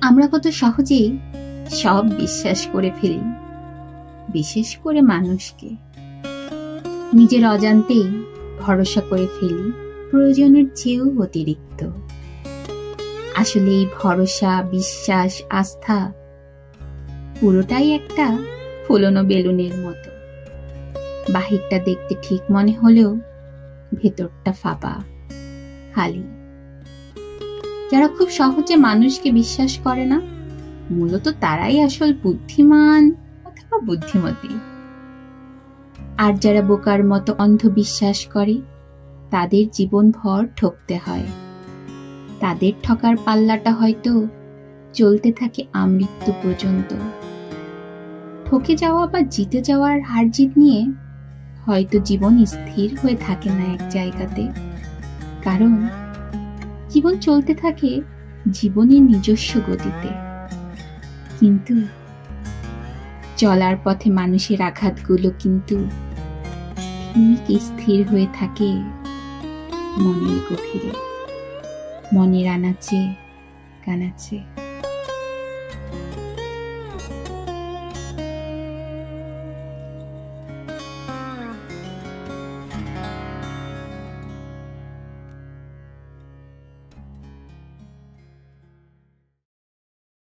আমরা কত সহজেই সব বিশ্বাস করে ফেলি, বিশেষ করে মানুষকে। নিজের অজান্তেই ভরসা করে ফেলি প্রয়োজনের চেয়েও অতিরিক্ত। আসলে এই ভরসা, বিশ্বাস, আস্থা পুরোটাই একটা ফুলনো বেলুনের মতো। বাহিরটা দেখতে ঠিক মনে হলেও ভেতরটা ফাঁপা, খালি। যারা খুব সহজে মানুষকে বিশ্বাস করে না, মূলত তারাই আসল বুদ্ধিমান অথবা বুদ্ধিমতী। আর যারা বোকার মতো অন্ধবিশ্বাস করে, তাদের জীবনভর ঠকতে হয়। তাদের ঠকার পাল্লাটা হয়তো চলতে থাকে আমৃত্যু পর্যন্ত। ঠকে যাওয়া বা জিতে যাওয়ার হার জিত নিয়ে হয়তো জীবন স্থির হয়ে থাকে না এক জায়গাতে, কারণ জীবন চলতে থাকে জীবনের নিজস্ব গতিতে। কিন্তু চলার পথে মানুষের আঘাতগুলো কিন্তু ঠিক স্থির হয়ে থাকে মনের গভীরে, মনের আনাচে কানাচে।